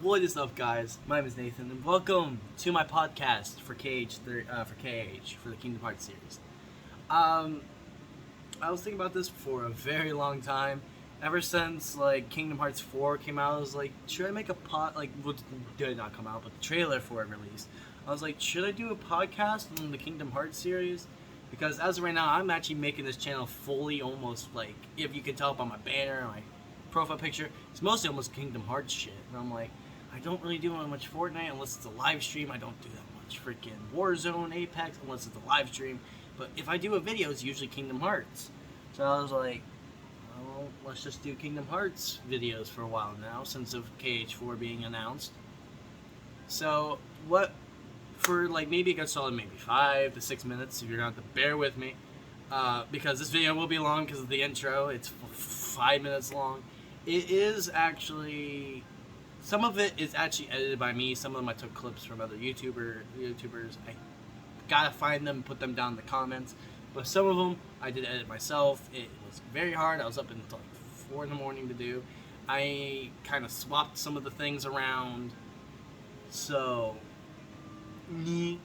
What is up, guys? My name is Nathan, and welcome to my podcast for KH for the Kingdom Hearts series. I was thinking about this for a very long time. Ever since Kingdom Hearts 4 came out, I was like, should I make a did not come out, but the trailer for it released. I was like, should I do a podcast on the Kingdom Hearts series? Because as of right now, I'm actually making this channel fully, almost if you can tell by my banner, my profile picture, it's mostly almost Kingdom Hearts shit. And I'm like, I don't really do much Fortnite unless it's a live stream. I don't do that much freaking Warzone, Apex unless it's a live stream. But if I do a video, it's usually Kingdom Hearts. So I was like, well, let's just do Kingdom Hearts videos for a while now, since of KH4 being announced. So for maybe it got solid maybe 5 to 6 minutes, if you're going to have to bear with me, because this video will be long because of the intro. It's 5 minutes long. It is actually, some of it is actually edited by me. Some of them I took clips from other YouTubers. I gotta find them, put them down in the comments. But some of them I did edit myself. It was very hard. I was up until 4 in the morning to do. I kind of swapped some of the things around. So I'm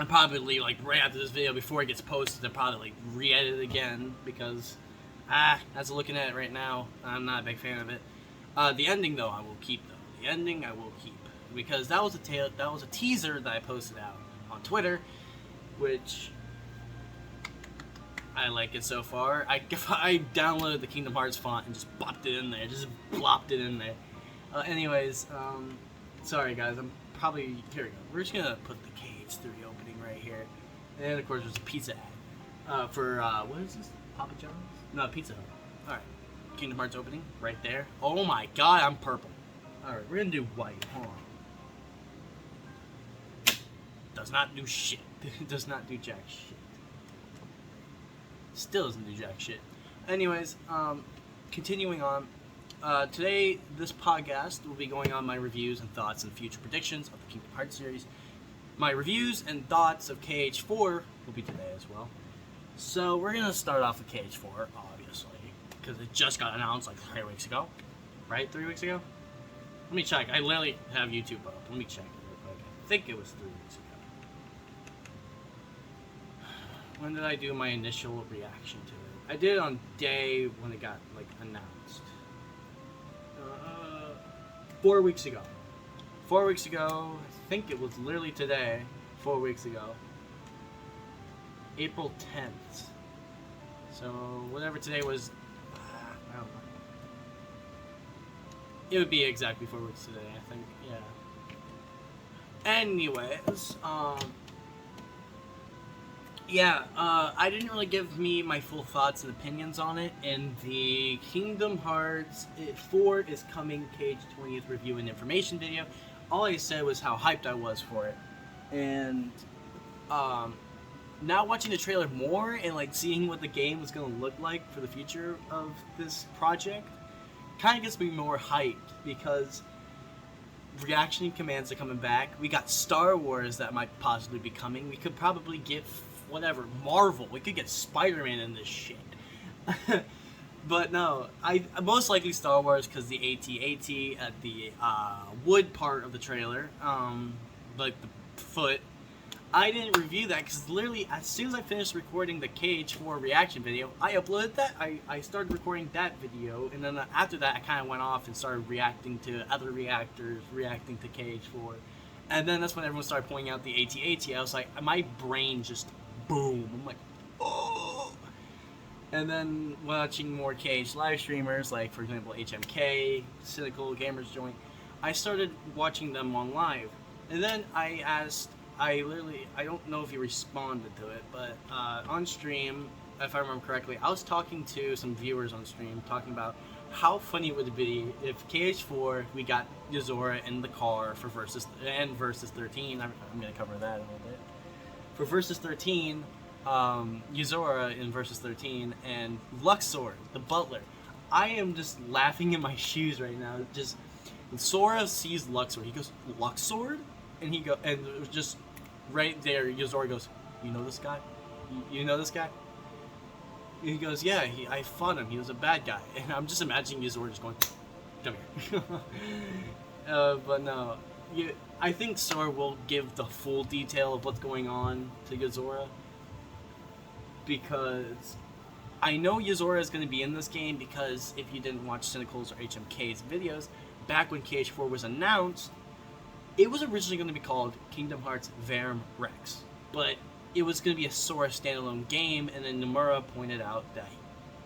probably right after this video, before it gets posted, I'll probably re-edit it again, because as I'm looking at it right now, I'm not a big fan of it. The ending though, I will keep because that was a teaser that I posted out on Twitter, which I like it so far. I downloaded the Kingdom Hearts font and just plopped it in there, anyways, Sorry guys, I'm probably, here we go. We're just gonna put the KH3 opening right here. And of course there's a pizza ad. What is this? Papa John's? No, Pizza Hut. Alright. Kingdom Hearts opening, right there. Oh my god, I'm purple. Alright, we're gonna do white. Hold on. Does not do shit. Does not do jack shit. Still doesn't do jack shit. Anyways, continuing on. Today, this podcast will be going on my reviews and thoughts and future predictions of the Kingdom Hearts series. My reviews and thoughts of KH4 will be today as well. So, we're going to start off with KH4, obviously, because it just got announced like 3 weeks ago. Right? 3 weeks ago? Let me check. I literally have YouTube up. Let me check it real quick. I think it was 3 weeks ago. When did I do my initial reaction to it? I did it on day when it got, like, announced. 4 weeks ago. 4 weeks ago, I think it was literally today, 4 weeks ago. April 10th. So, whatever today was, I don't know. It would be exactly 4 weeks today, I think, yeah. Anyways, I didn't really give me my full thoughts and opinions on it, and the Kingdom Hearts 4 is coming KH 20th review and information video. All I said was how hyped I was for it, and now watching the trailer more and like seeing what the game is going to look like for the future of this project kind of gets me more hyped, because reaction commands are coming back. We got Star Wars that might possibly be coming. We could probably get whatever, Marvel. We could get Spider-Man in this shit. But no, I most likely Star Wars, because the AT-AT at the wood part of the trailer, like the foot. I didn't review that because literally as soon as I finished recording the KH4 reaction video, I uploaded that. I started recording that video, and then after that I kind of went off and started reacting to other reactors, reacting to KH4. And then that's when everyone started pointing out the AT-AT. I was like, my brain just boom. I'm like, oh. And then watching more KH live streamers, like for example HMK, Cynical Gamers Joint, I started watching them on live. And then I asked, I don't know if he responded to it, but on stream, if I remember correctly, I was talking to some viewers on stream, talking about how funny it would be if KH4, we got Yozora in the car for Versus 13. I'm going to cover that a little bit. For Versus 13, Yozora in Versus 13, and Luxord, the butler. I am just laughing in my shoes right now. Just when Sora sees Luxord, he goes, Luxord? And it was just right there, Yozora goes, you know this guy? You know this guy? And he goes, yeah, I fought him. He was a bad guy. And I'm just imagining Yozora just going, come here. But no, I think Sora will give the full detail of what's going on to Yozora, because I know Yozora is going to be in this game, because if you didn't watch Cynical's or HMK's videos, back when KH4 was announced, it was originally going to be called Kingdom Hearts Verum Rex, but it was going to be a Sora standalone game, and then Nomura pointed out that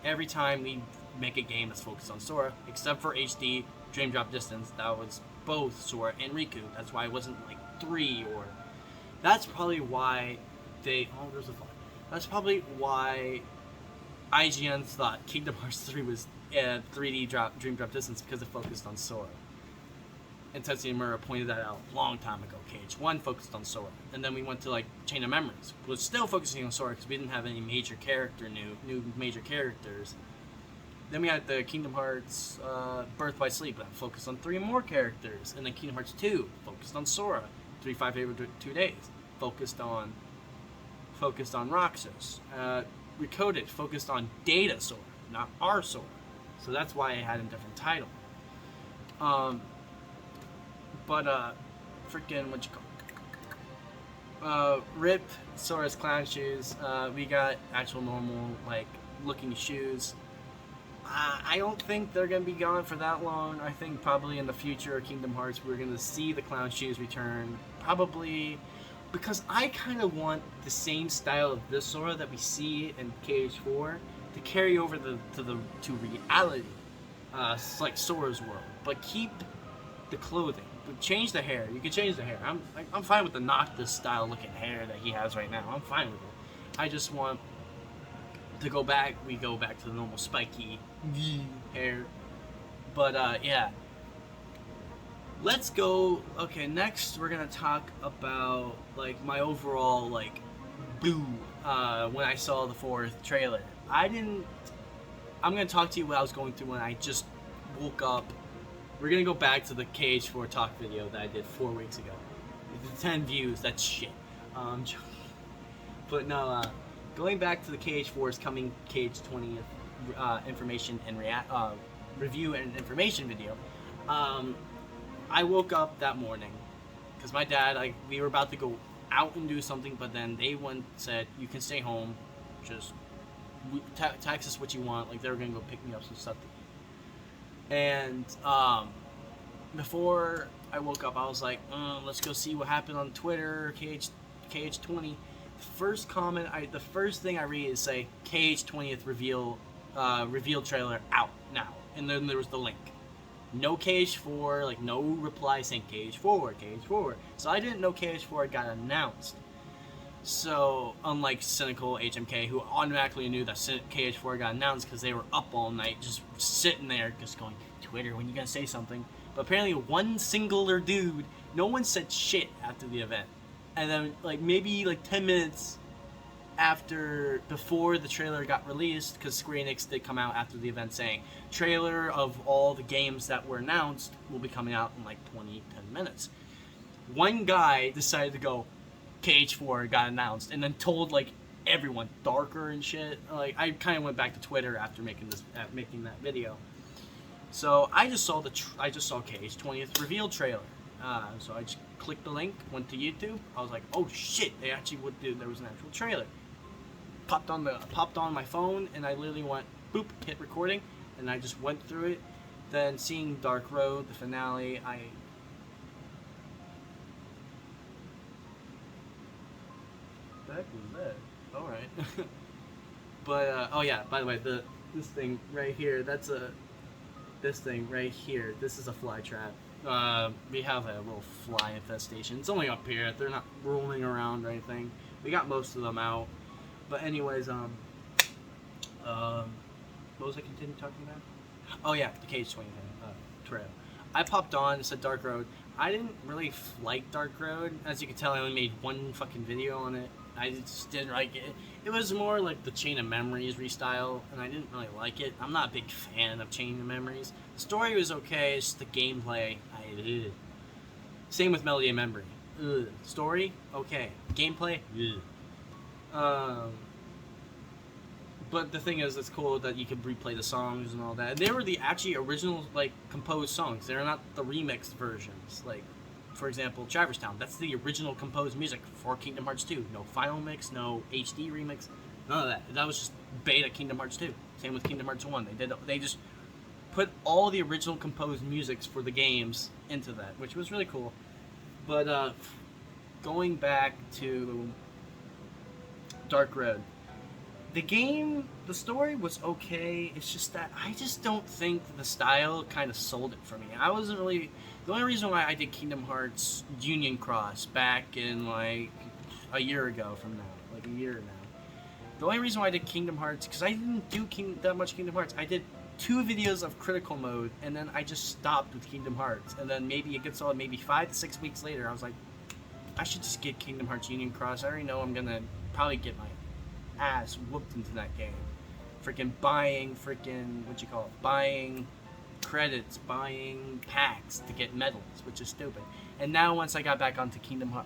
every time we make a game that's focused on Sora, except for HD Dream Drop Distance, that was both Sora and Riku. That's why it wasn't like 3, or that's probably why there's a fun. That's probably why IGN thought Kingdom Hearts 3 was 3D Dream Drop Distance, because it focused on Sora. And Tetsuya Nomura pointed that out a long time ago. KH1 focused on Sora. And then we went to like Chain of Memories, which was still focusing on Sora because we didn't have any major new major characters. Then we had the Kingdom Hearts Birth by Sleep, that focused on 3 more characters. And then Kingdom Hearts 2 focused on Sora. 3 5 2 days focused on Roxas. Recoded focused on Data Sora, not our Sora. So that's why it had a different title. But freaking what you call? Rip Sora's clown shoes. We got actual normal like looking shoes. I don't think they're gonna be gone for that long. I think probably in the future of Kingdom Hearts we're gonna see the clown shoes return. Probably because I kind of want the same style of this Sora that we see in KH4 to carry over to reality, like Sora's world, but keep the clothing. change the hair. You can change the hair. I'm fine with the Noctis style looking hair that he has right now. I'm fine with it. I just want to go back. We go back to the normal spiky hair. But yeah. Let's go. Okay, next we're gonna talk about like my overall like boo when I saw the 4th trailer. I'm gonna talk to you what I was going through when I just woke up. We're gonna go back to the KH4 talk video that I did 4 weeks ago. The 10 views, that's shit. But no, going back to the KH4's coming KH20 information and review and information video. I woke up that morning because my dad, we were about to go out and do something, but then they said, you can stay home, just text us what you want. Like, they were gonna go pick me up some stuff to eat. And before I woke up, I was like, let's go see what happened on Twitter, KH20. The first thing I read is say KH20th reveal trailer out now, and then there was the link. No KH4, like no reply saying KH4, KH4. So I didn't know KH4 got announced. So unlike cynical HMK, who automatically knew that KH4 got announced because they were up all night, just sitting there, just going, Twitter, when you gonna say something? But apparently one singular dude, no one said shit after the event. And then like maybe like 10 minutes before the trailer got released, because Square Enix did come out after the event saying trailer of all the games that were announced will be coming out in like 10 minutes. One guy decided to go, KH4 got announced, and then told like everyone, Darker and shit. Like, I kind of went back to Twitter after making that video. So I just saw KH20th reveal trailer. So I just clicked the link, went to YouTube. I was like, oh shit, they actually there was an actual trailer. Popped on my phone, and I literally went boop, hit recording, and I just went through it. Then seeing Dark Road, the finale, the heck was that? All right. But oh yeah, by the way, this thing right here, this thing right here. This is a fly trap. We have a little fly infestation. It's only up here. They're not rolling around or anything. We got most of them out. But anyways, what was I continue talking about? Oh yeah, the KH20 trail. I popped on, it said Dark Road. I didn't really like Dark Road. As you can tell, I only made one fucking video on it. I just didn't like it. It was more like the Chain of Memories restyle, and I didn't really like it. I'm not a big fan of Chain of Memories. The story was okay, it's just the gameplay. Same with Melody and Memory. Story, okay. Gameplay, but the thing is, it's cool that you can replay the songs and all that. And they were the actually original, like, composed songs. They're not the remixed versions. Like, for example, Traverse Town. That's the original composed music for Kingdom Hearts 2. No final mix, no HD remix, none of that. That was just beta Kingdom Hearts 2. Same with Kingdom Hearts 1. They just put all the original composed musics for the games into that, which was really cool. But going back to Dark Road. The story was okay. It's just that I just don't think the style kind of sold it for me. The only reason why I did Kingdom Hearts Union Cross back in like a year ago from now, like a year now. The only reason why I did Kingdom Hearts, because I didn't do that much Kingdom Hearts. I did 2 videos of Critical Mode, and then I just stopped with Kingdom Hearts. And then maybe 5 to 6 weeks later, I was like, I should just get Kingdom Hearts Union Cross. I already know I'm gonna probably get my ass whooped into that game. Buying credits, buying packs to get medals, which is stupid. And now once I got back onto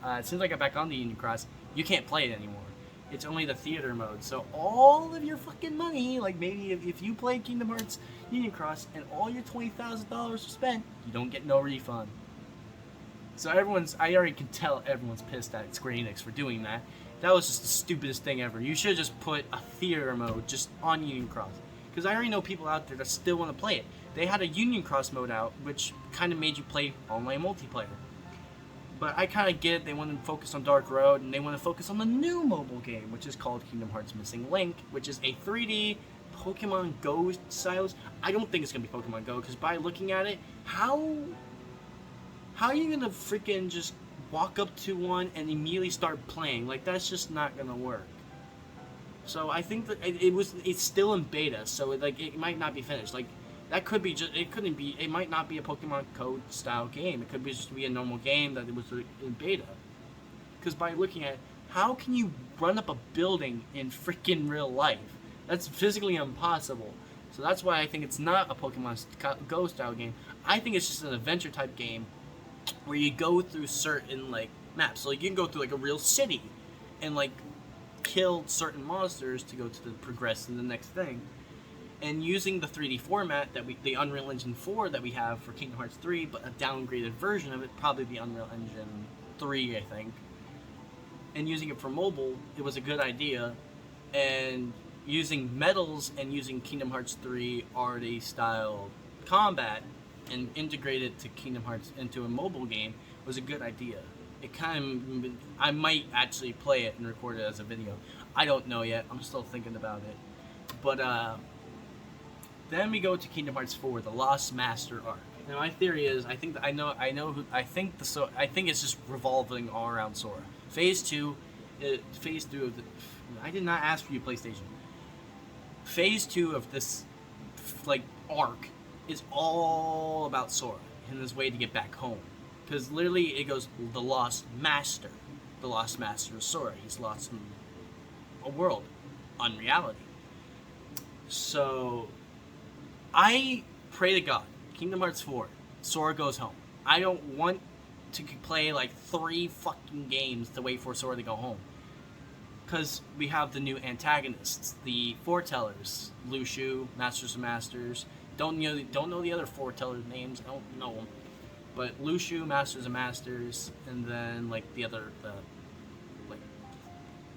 as soon as I got back onto Union Cross, you can't play it anymore. It's only the theater mode. So all of your fucking money, like maybe if you played Kingdom Hearts Union Cross and all your $20,000 spent, you don't get no refund. So I already can tell everyone's pissed at Square Enix for doing that. That was just the stupidest thing ever. You should have just put a theater mode just on Union Cross. Because I already know people out there that still want to play it. They had a Union Cross mode out, which kind of made you play online multiplayer. But I kind of get it. They want to focus on Dark Road, and they want to focus on the new mobile game, which is called Kingdom Hearts Missing Link, which is a 3D Pokemon Go style. I don't think it's going to be Pokemon Go, because by looking at it, how how are you gonna freaking just walk up to one and immediately start playing? Like, that's just not gonna work. So I think that it's still in beta, so it might not be finished. Like, that could be just, it might not be a Pokemon Code style game. It could be just be a normal game that it was in beta. Because by looking at, how can you run up a building in freaking real life? That's physically impossible. So that's why I think it's not a Pokemon Go style game. I think it's just an adventure type game where you go through certain like maps. So like, you can go through like a real city and like kill certain monsters to go to the progress in the next thing. And using the 3D format the Unreal Engine 4 that we have for Kingdom Hearts 3, but a downgraded version of it, probably the Unreal Engine 3, I think. And using it for mobile, it was a good idea. And using medals and using Kingdom Hearts 3 already style combat and integrate it to Kingdom Hearts into a mobile game was a good idea. It kind of, I might actually play it and record it as a video. I don't know yet. I'm still thinking about it. But then we go to Kingdom Hearts 4, the Lost Master arc. Now my theory is, I think it's just revolving all around Sora. Phase 2 of the, I did not ask for you, PlayStation. Phase 2 of this like arc is all about Sora and his way to get back home. Because literally it goes, the Lost Master. The Lost Master of Sora. He's lost in a world, unreality. So I pray to God, Kingdom Hearts 4, Sora goes home. I don't want to play like 3 fucking games to wait for Sora to go home. Because we have the new antagonists, the foretellers, Lushu, Masters of Masters. Don't know the other foreteller names. I don't know them. But Lushu, Masters of Masters, and then like the other,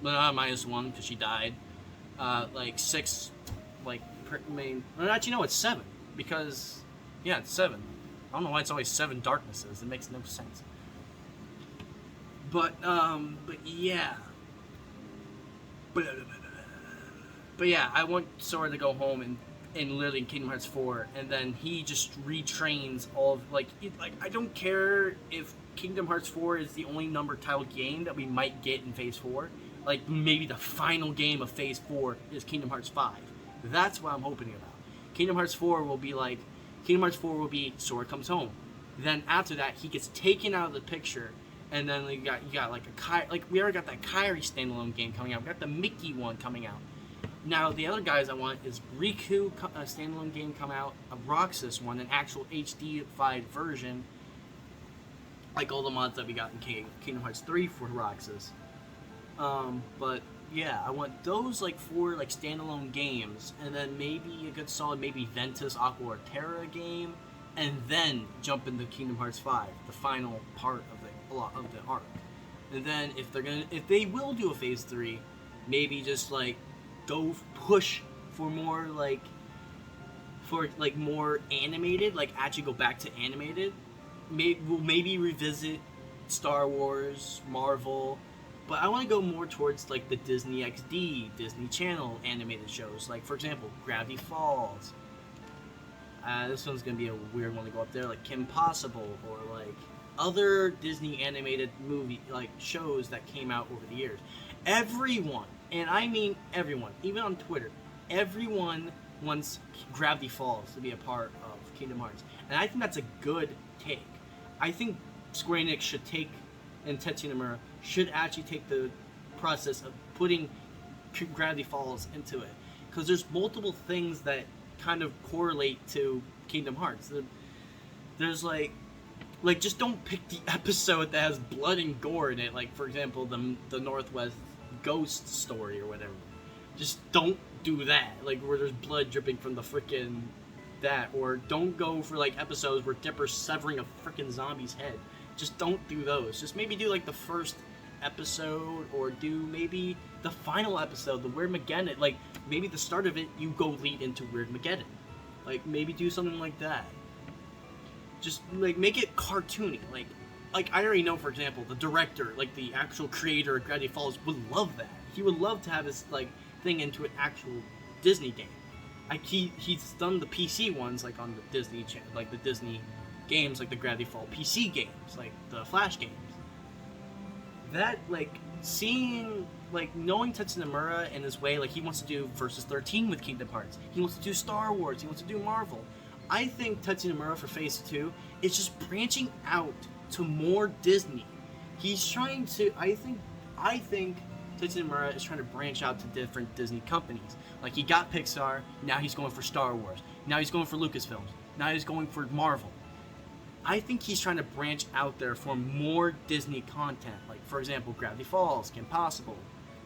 minus one because she died. Like 6, like main. Well, actually, no, it's 7 because it's 7. I don't know why it's always 7 darknesses. It makes no sense. But yeah. But yeah, I want Sora to go home and literally in Kingdom Hearts 4, and then he just retrains all of, I don't care if Kingdom Hearts 4 is the only number title game that we might get in Phase 4. Like, maybe the final game of Phase 4 is Kingdom Hearts 5. That's what I'm hoping about. Kingdom Hearts 4 will be Sora comes home. Then after that, he gets taken out of the picture, and then you got like we already got that Kairi standalone game coming out. We got the Mickey one coming out. Now, the other guys I want is Riku, a standalone game come out, a Roxas one, an actual HD-fied version, like all the mods that we got in Kingdom Hearts 3 for Roxas. But yeah, I want those 4 standalone games, and then maybe a good solid Ventus Aqua or Terra game, and then jump into Kingdom Hearts 5, the final part of the arc. And then if they will do a Phase 3, maybe just go push for more more animated, actually go back to animated. We'll maybe revisit Star Wars, Marvel, but I want to go more towards the Disney XD, Disney Channel animated shows. For example, Gravity Falls. This one's gonna be a weird one to go up there, like Kim Possible, or other Disney animated movie shows that came out over the years. Everyone, and I mean everyone, even on Twitter, everyone wants Gravity Falls to be a part of Kingdom Hearts, and I think that's a good take. I think Square Enix should take, and Tetsuya Nomura should actually take the process of putting Gravity Falls into it, because there's multiple things that kind of correlate to Kingdom Hearts. There's just don't pick the episode that has blood and gore in it, for example the Northwest Ghost story or whatever. Just don't do that, where there's blood dripping from the frickin' that, or don't go for episodes where Dipper's severing a frickin' zombie's head. Just don't do those. Just maybe do the first episode, or do maybe the final episode, the Weird Mageddon. Maybe the start of it, you go lead into Weird Mageddon. Maybe do something like that. Just make it cartoony. I already know, for example, the director, the actual creator of Gravity Falls would love that. He would love to have his thing into an actual Disney game. He's done the PC ones on the Disney channel, the Disney games like the Gravity Falls PC games, like the Flash games. That, like, seeing, like, knowing Tetsuya Nomura in his way, like, he wants to do Versus 13 with Kingdom Hearts. He wants to do Star Wars. He wants to do Marvel. I think Tetsuya Nomura for Phase 2 is just branching out to more Disney. He's trying to, I think Tetsuya Nomura is trying to branch out to different Disney companies. Like, he got Pixar, now he's going for Star Wars. Now he's going for Lucasfilms. Now he's going for Marvel. I think he's trying to branch out there for more Disney content. Like, for example, Gravity Falls, Kim Possible,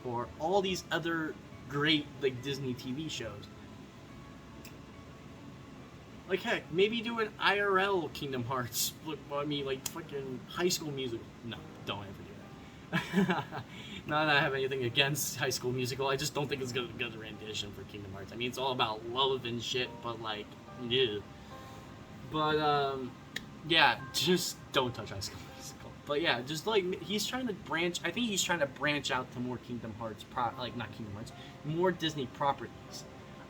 or all these other great, like, Disney TV shows. Like, heck, maybe do an IRL Kingdom Hearts. I mean, like, fucking High School Musical. No, don't ever do that. Not that I have anything against High School Musical. I just don't think it's a good rendition for Kingdom Hearts. I mean, it's all about love and shit, but, like, yeah. But, yeah, just don't touch High School Musical. But yeah, just like he's trying to branch. I think he's trying to branch out to more Kingdom Hearts, not Kingdom Hearts, more Disney properties.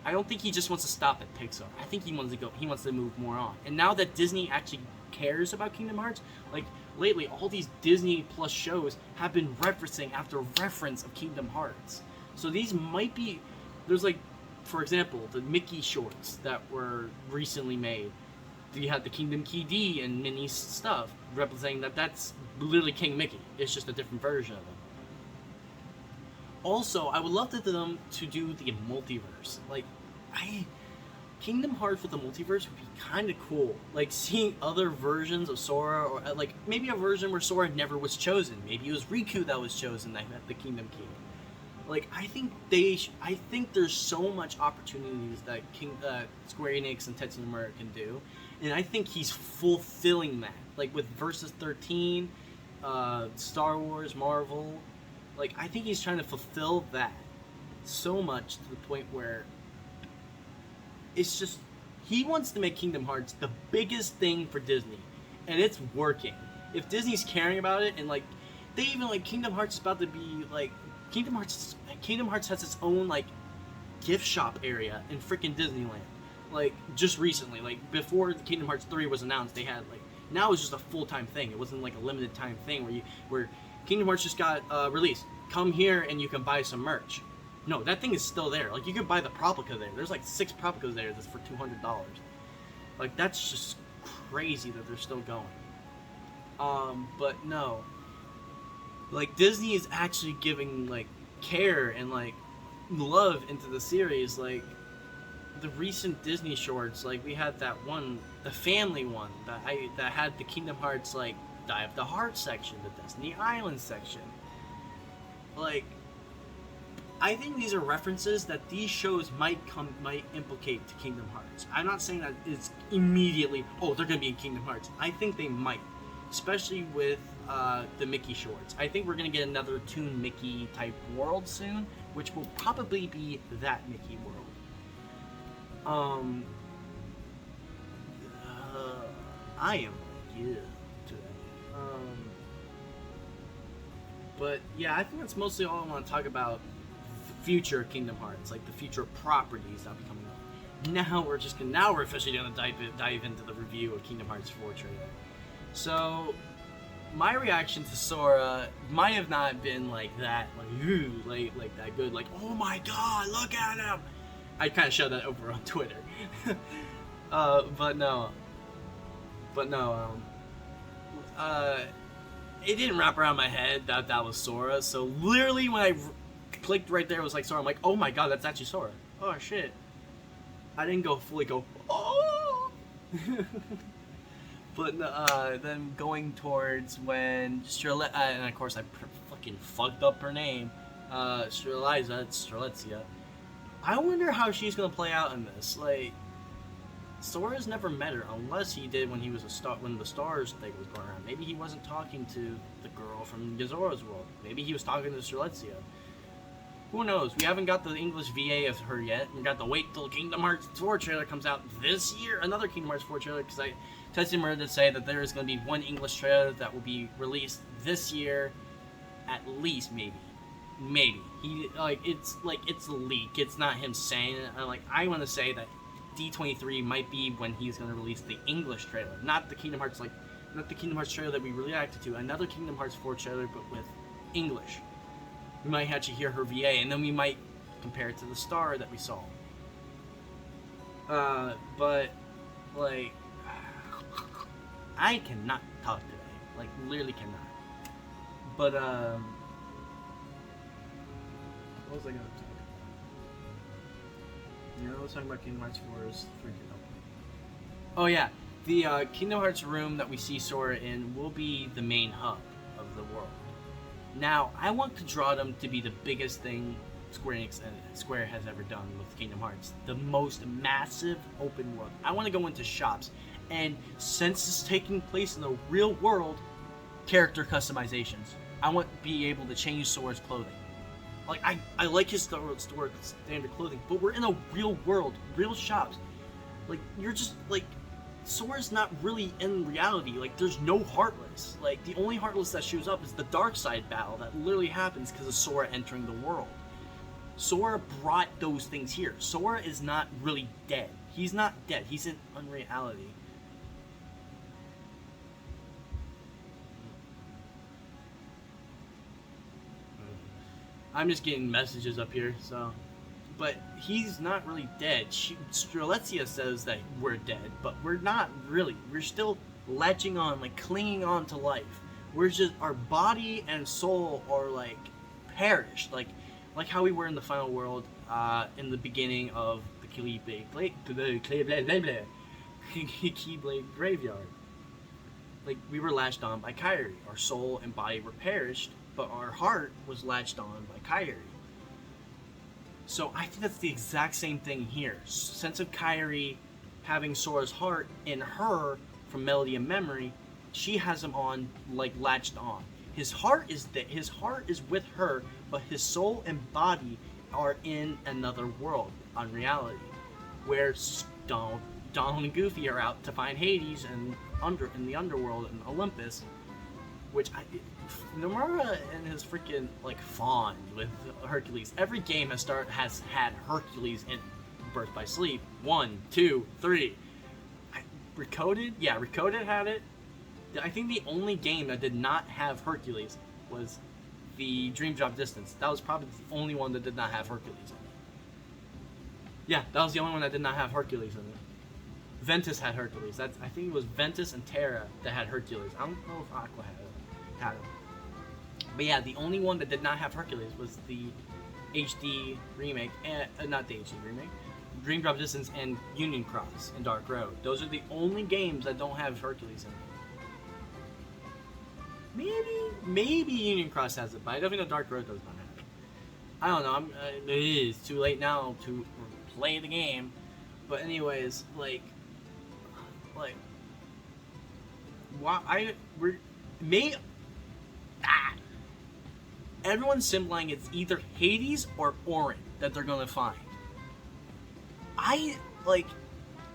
I don't think he just wants to stop at Pixar. I think he wants to go. He wants to move more on. And now that Disney actually cares about Kingdom Hearts, like lately, all these Disney Plus shows have been referencing after reference of Kingdom Hearts. So these might be. There's like, for example, the Mickey shorts that were recently made. You had the Kingdom Key D and Minnie's stuff, representing that that's literally King Mickey. It's just a different version of him. Also, I would love them to do the multiverse. Like, Kingdom Hearts with the multiverse would be kind of cool. Like, seeing other versions of Sora, or like maybe a version where Sora never was chosen. Maybe it was Riku that was chosen that had the Kingdom Key. Like, I think there's so much opportunities that Square Enix and Tetsuya Nomura can do. And I think he's fulfilling that. Like, with Versus 13, Star Wars, Marvel. Like, I think he's trying to fulfill that so much to the point where it's just... He wants to make Kingdom Hearts the biggest thing for Disney. And it's working. If Disney's caring about it, and, like, they even, like, Kingdom Hearts is about to be, like... Kingdom Hearts has its own, like, gift shop area in freaking Disneyland. Like, just recently, like, before Kingdom Hearts 3 was announced, they had, like, now it's just a full-time thing. It wasn't, like, a limited time thing where Kingdom Hearts just got released. Come here and you can buy some merch. No, that thing is still there. Like, you can buy the Proplica there. There's, like, 6 Proplicas there that's for $200. Like, that's just crazy that they're still going. But no. Like, Disney is actually giving, like, care and, like, love into the series. Like, the recent Disney shorts, like, we had that one, the family one, that had the Kingdom Hearts, like, Die of the Heart section, the Destiny Island section. Like, I think these are references that these shows might implicate to Kingdom Hearts. I'm not saying that it's immediately, oh, they're gonna be in Kingdom Hearts. I think they might, especially with the Mickey shorts. I think we're gonna get another Toon Mickey type world soon, which will probably be that Mickey world. I am today. But yeah, I think that's mostly all I want to talk about. Future Kingdom Hearts, like the future properties that'll be coming up. Now we're officially gonna dive into the review of Kingdom Hearts 4 trailer. So, my reaction to Sora might have not been like that, like that good. Like, oh my god, look at him! I kind of showed that over on Twitter. But no. It didn't wrap around my head that was Sora. So literally when I clicked right there, it was like Sora. I'm like, oh my god, that's actually Sora. Oh shit. I didn't fully go, oh! But then going towards when and of course I fucking fucked up her name, Strelitzia. I wonder how she's gonna play out in this. Like, Sora's never met her unless he did when he was when the Stars thing was going around. Maybe he wasn't talking to the girl from Yazora's world. Maybe he was talking to Strelitzia. Who knows? We haven't got the English VA of her yet. We got to wait till Kingdom Hearts 4 trailer comes out this year. Another Kingdom Hearts 4 trailer, because I Tetsuya Nomura did say that there is going to be one English trailer that will be released this year, at least, maybe. Maybe. It's a leak. It's not him saying it. I want to say that D23 might be when he's going to release the English trailer, not the Kingdom Hearts trailer that we reacted to. Another Kingdom Hearts 4 trailer, but with English. We might actually hear her VA, and then we might compare it to the star that we saw. But like, I cannot talk today. Like, literally cannot. But what was I gonna talk about? I was talking about Kingdom Hearts 4's freaking up. Oh yeah, the Kingdom Hearts room that we see Sora in will be the main hub of the world. Now, I want Quadradum to be the biggest thing Square has ever done with Kingdom Hearts. The most massive open world. I want to go into shops, and since it's taking place in the real world, character customizations. I want to be able to change Sora's clothing. Like, I like his standard clothing, but we're in a real world, real shops. Like, you're just, like, Sora's not really in reality. Like, there's no Heartless. Like, the only Heartless that shows up is the Dark Side battle that literally happens because of Sora entering the world. Sora brought those things here. Sora is not really dead. He's not dead. He's in unreality. I'm just getting messages up here, so... But he's not really dead. Strelitzia says that we're dead, but we're not really. We're still latching on, like, clinging on to life. We're just... Our body and soul are, like, perished. Like how we were in the final world, in the beginning of the Keyblade Graveyard. Like, we were latched on by Kairi. Our soul and body were perished, but our heart was latched on by Kairi. So I think that's the exact same thing here. Sense of Kairi having Sora's heart in her from Melody and Memory, she has him on, like, latched on. His heart is with her, but his soul and body are in another world, unreality, where Donald and Goofy are out to find Hades and in the underworld in Olympus, which Nomura and his freaking, like, fawn with Hercules. Every game has had Hercules in Birth by Sleep. 1, 2, 3. Recoded? Yeah, Recoded had it. I think the only game that did not have Hercules was the Dream Drop Distance. That was probably the only one that did not have Hercules in it. Yeah, that was the only one that did not have Hercules in it. Ventus had Hercules. I think it was Ventus and Terra that had Hercules. I don't know if Aqua had him. But yeah, the only one that did not have Hercules was the HD remake, not the HD remake, Dream Drop Distance and Union Cross and Dark Road. Those are the only games that don't have Hercules in them. Maybe Union Cross has it, but I don't think Dark Road does not have it. I don't know. It is too late now to play the game. But anyways, everyone's symbolizing it's either Hades or Auron that they're gonna find.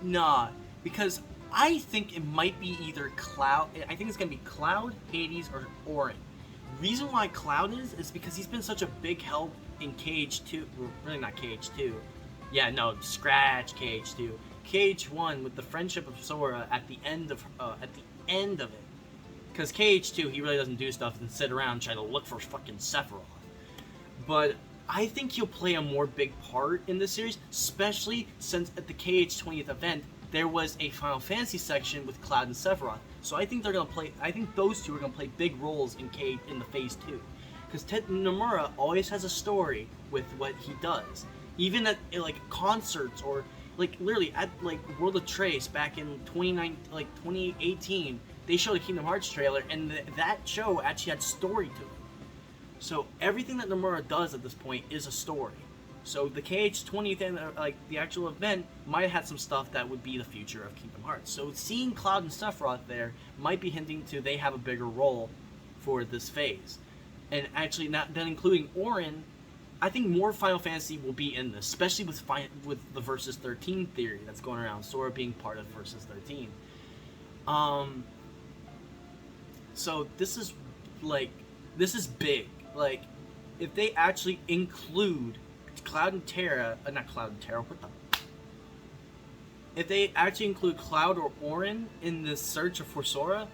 Nah, because I think it might be either Cloud. I think it's gonna be Cloud, Hades, or Auron. Reason why Cloud is because he's been such a big help in KH2. Well, really not KH2. Yeah, no, scratch KH2. KH1 with the friendship of Sora at the end of it. Because KH2, he really doesn't do stuff and sit around and try to look for fucking Sephiroth. But I think he'll play a more big part in this series, especially since at the KH 20th event, there was a Final Fantasy section with Cloud and Sephiroth. So I think they're gonna play. I think those two are gonna play big roles in the Phase 2. Because Nomura always has a story with what he does. Even at concerts or literally at World of Trace back in 2018, they showed a Kingdom Hearts trailer, and that show actually had story to it. So everything that Nomura does at this point is a story. So the KH 20th and the actual event might have had some stuff that would be the future of Kingdom Hearts. So seeing Cloud and Sephiroth there might be hinting to they have a bigger role for this phase. And actually, not then including Auron, I think more Final Fantasy will be in this, especially with the Versus 13 theory that's going around, Sora being part of Versus 13. So this is big. Like, if they actually include Cloud and Terra, not Cloud and Terra, what the? if they actually include Cloud or Auron in the search for Sora,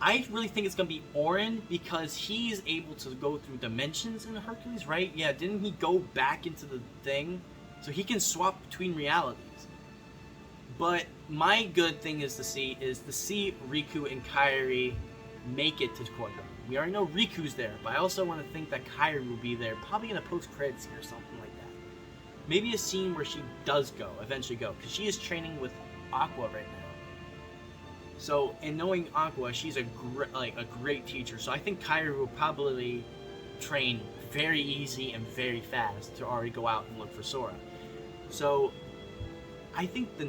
I really think it's gonna be Auron because he's able to go through dimensions in Hercules, right? Yeah, didn't he go back into the thing? So he can swap between realities. But my good thing is to see Riku and Kairi make it to Quadra. We already know Riku's there, but I also want to think that Kairi will be there, probably in a post-credits scene or something like that. Maybe a scene where she does eventually go, because she is training with Aqua right now. So, in knowing Aqua, she's a great teacher. So I think Kairi will probably train very easy and very fast to already go out and look for Sora. So I think the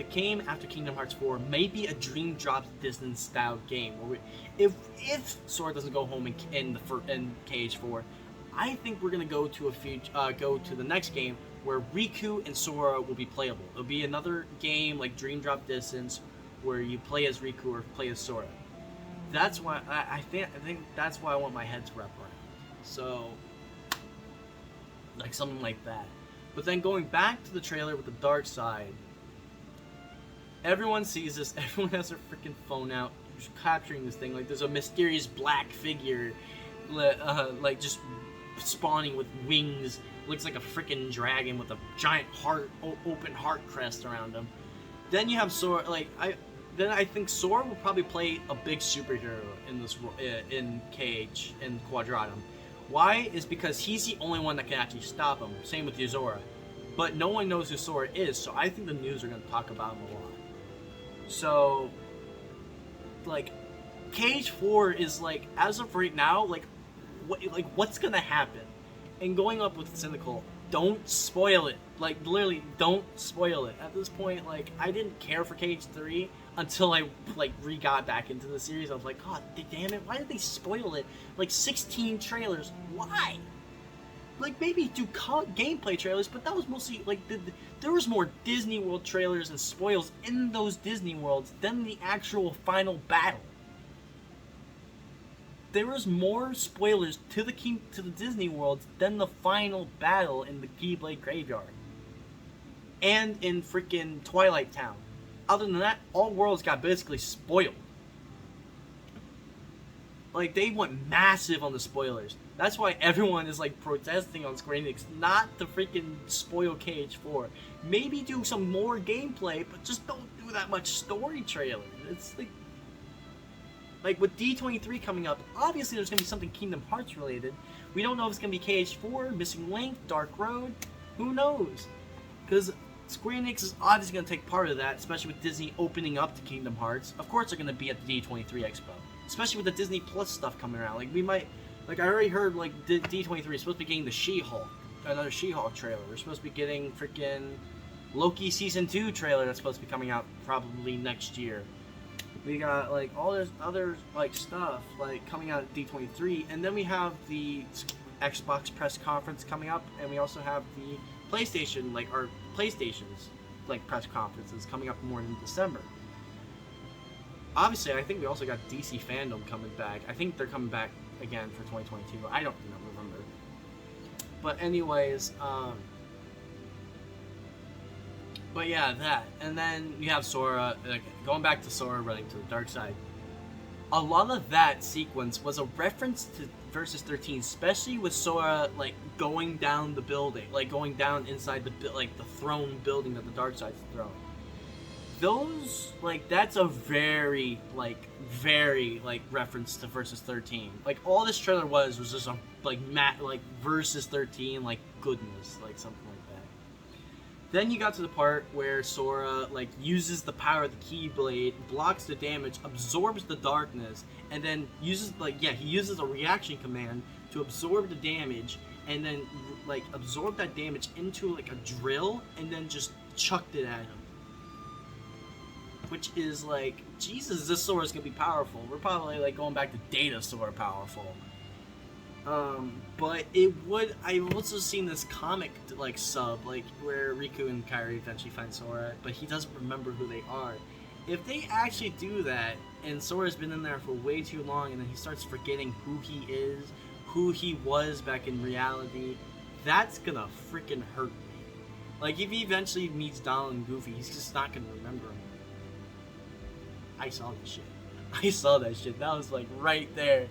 game after Kingdom Hearts 4 may be a Dream Drop Distance style game. Where if Sora doesn't go home in KH4, I think we're gonna go to the next game where Riku and Sora will be playable. It'll be another game like Dream Drop Distance where you play as Riku or play as Sora. That's why I think that's why I want my head to wrap around. So, like something like that. But then going back to the trailer with the dark side, everyone sees this. Everyone has their freaking phone out, capturing this thing. Like there's a mysterious black figure, like just spawning with wings. Looks like a freaking dragon with a giant open heart crest around him. Then you have Sora. I think Sora will probably play a big superhero in KH in Quadratum. Why? Is because he's the only one that can actually stop him. Same with Yuzora. But no one knows who Sora is, so I think the news are going to talk about him a lot. So, like, KH4 is, like, as of right now, what's going to happen? And going up with Cynical, don't spoil it. Like, literally, don't spoil it. At this point, like, I didn't care for KH3 until I, got back into the series. I was like, God damn it, why did they spoil it? Like, 16 trailers. Why? Like, maybe do gameplay trailers, but that was mostly, there was more Disney World trailers and spoils in those Disney Worlds than the actual final battle. There was more spoilers to the Disney Worlds than the final battle in the Keyblade Graveyard. And in freaking Twilight Town. Other than that, all worlds got basically spoiled. Like, they went massive on the spoilers. That's why everyone is, protesting on Square Enix not to freaking spoil KH4. Maybe do some more gameplay, but just don't do that much story trailer. It's like with D23 coming up, obviously there's going to be something Kingdom Hearts related. We don't know if it's going to be KH4, Missing Link, Dark Road. Who knows? Because Square Enix is obviously going to take part of that, especially with Disney opening up to Kingdom Hearts. Of course they're going to be at the D23 Expo. Especially with the Disney Plus stuff coming around. I already heard, D23 is supposed to be getting the She-Hulk. Another She-Hulk trailer. We're supposed to be getting freaking Loki Season 2 trailer that's supposed to be coming out probably next year. We got, all this other, stuff, coming out at D23. And then we have the Xbox press conference coming up. And we also have the PlayStation, our PlayStation's, press conferences coming up more in December. Obviously, I think we also got DC Fandom coming back. I think they're coming back again for 2022. I don't remember. But anyways, but yeah, that. And then you have Sora, going back to Sora running to the dark side. A lot of that sequence was a reference to Versus 13, especially with Sora, going down the building, going down inside the throne building that the dark side's throne. Those, that's a very reference to Versus 13. All this trailer was just a, Versus 13, goodness, something like that. Then you got to the part where Sora, uses the power of the Keyblade, blocks the damage, absorbs the darkness, and then uses, he uses a reaction command to absorb the damage, and then, absorb that damage into, a drill, and then just chucked it at him. Which is Jesus, this Sora's gonna be powerful. We're probably going back to Data Sora powerful. But I've also seen this comic sub where Riku and Kairi eventually find Sora, but he doesn't remember who they are. If they actually do that, and Sora's been in there for way too long, and then he starts forgetting who he is, who he was back in reality, that's gonna freaking hurt me. Like, if he eventually meets Donald and Goofy, he's just not gonna remember him. I saw this shit. I saw that shit. That was, like, right there.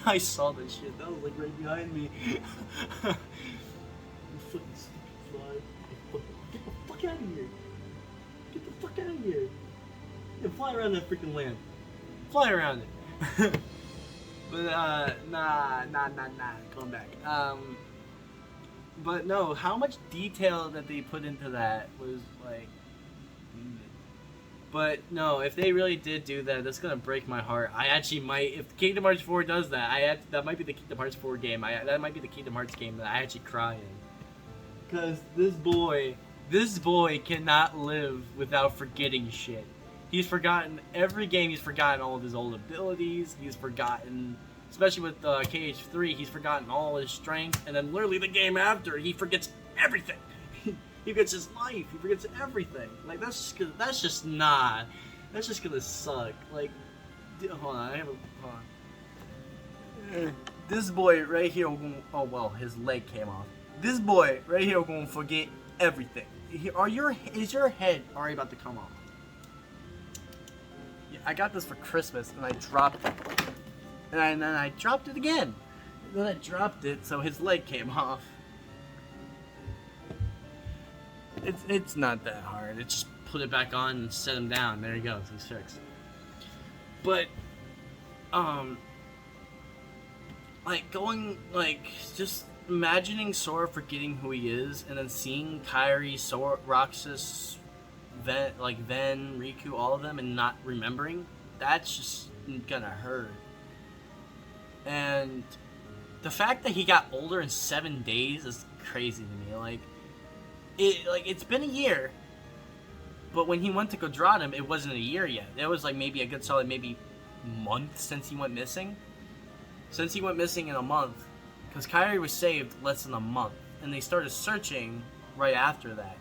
I saw that shit. That was, like, right behind me. You fucking stupid fly. Get the fuck out of here. Get the fuck out of here. Yeah, fly around that freaking land. Fly around it. But, nah. Come back. But no, how much detail that they put into that was, like... But no, if they really did do that, that's gonna break my heart. I actually might, if Kingdom Hearts 4 does that, that might be the Kingdom Hearts 4 game. That might be the Kingdom Hearts game that I actually cry in. Because this boy cannot live without forgetting shit. He's forgotten every game. He's forgotten all of his old abilities. He's forgotten, especially with KH4, he's forgotten all his strength. And then literally the game after, he forgets everything. He forgets his life. He forgets everything. Like, that's just gonna suck. Like, hold on. Hold on. This boy right here, oh well, his leg came off. This boy right here gonna forget everything. Is your head already about to come off? Yeah, I got this for Christmas and I dropped it, and then I dropped it again. And then I dropped it, so his leg came off. It's not that hard. It's just put it back on and set him down. There he goes. He's fixed. But, just imagining Sora forgetting who he is, and then seeing Kairi, Sora, Roxas, Ven, Riku, all of them, and not remembering, that's just gonna hurt. And the fact that he got older in 7 days is crazy to me. It's been a year, but when he went to go draw him, it wasn't a year yet. It was like maybe a good solid month since he went missing. Since he went missing in a month, because Kairi was saved less than a month, and they started searching right after that.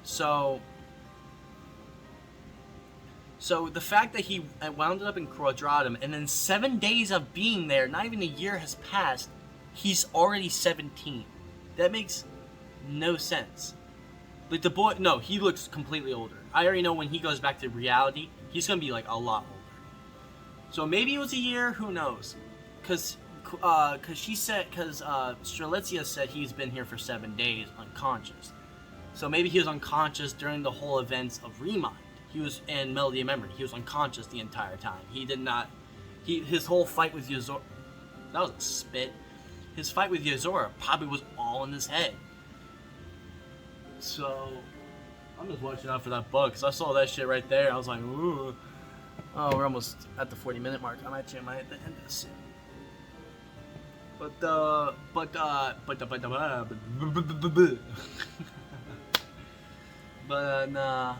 So the fact that he wound up in Quadratum, and then 7 days of being there, not even a year has passed, he's already 17. That makes no sense. Like, the boy, no, he looks completely older. I already know when he goes back to reality, he's gonna be like a lot older. So maybe it was a year, who knows? Cause Strelitzia said he's been here for 7 days unconscious. So maybe he was unconscious during the whole events of Remind. He was in Melody of Memory. He was unconscious the entire time. He did not. His whole fight with Yozora. That was a spit. His fight with Yozora probably was all in his head. So, I'm just watching out for that bug, because I saw that shit right there. I was like, ooh. Oh, we're almost at the 40-minute mark. I might end this soon. Nah.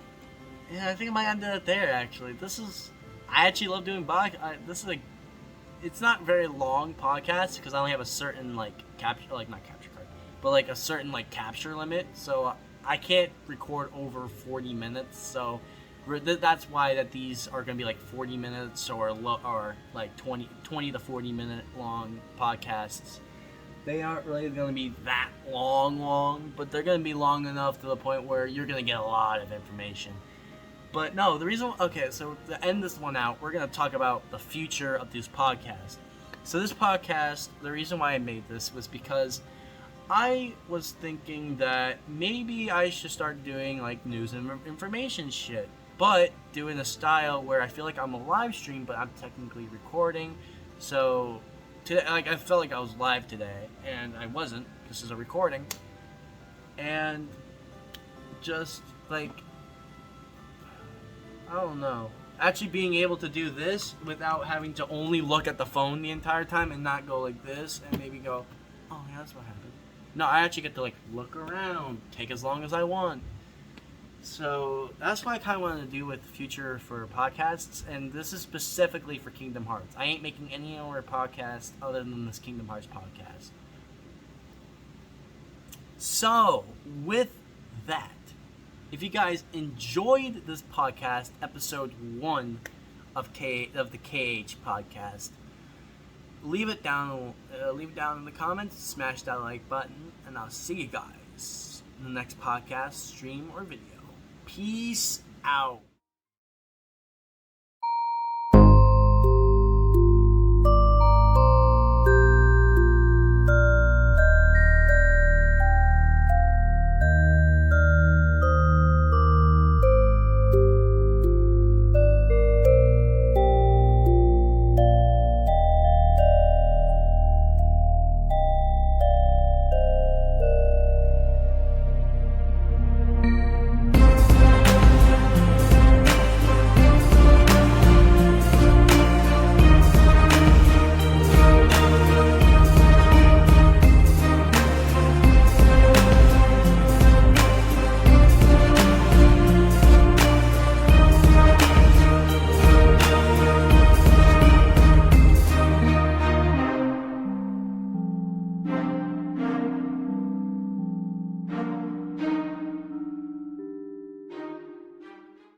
Yeah, I think I might end it there, actually. I actually love doing it's not very long podcast, because I only have a certain, not capture card, but, a certain, capture limit, so I can't record over 40 minutes, so that's why that these are going to be 40 minutes or 20 to 40 minute long podcasts. They aren't really going to be that long, but they're going to be long enough to the point where you're going to get a lot of information. But no, so to end this one out, we're going to talk about the future of this podcast. So this podcast, the reason why I made this was because I was thinking that maybe I should start doing news and information shit, but doing a style where I feel like I'm a live stream, but I'm technically recording. So today, I felt like I was live today, and I wasn't. This is a recording, and just I don't know. Actually being able to do this without having to only look at the phone the entire time and not go like this and maybe go, oh yeah, that's what happened. No, I actually get to look around, take as long as I want. So that's what I kind of wanted to do with future for podcasts, and this is specifically for Kingdom Hearts. I ain't making any other podcast other than this Kingdom Hearts podcast. So with that, if you guys enjoyed this podcast, episode 1 of the KH podcast, leave it down in the comments, smash that like button, and I'll see you guys in the next podcast, stream, or video. Peace out.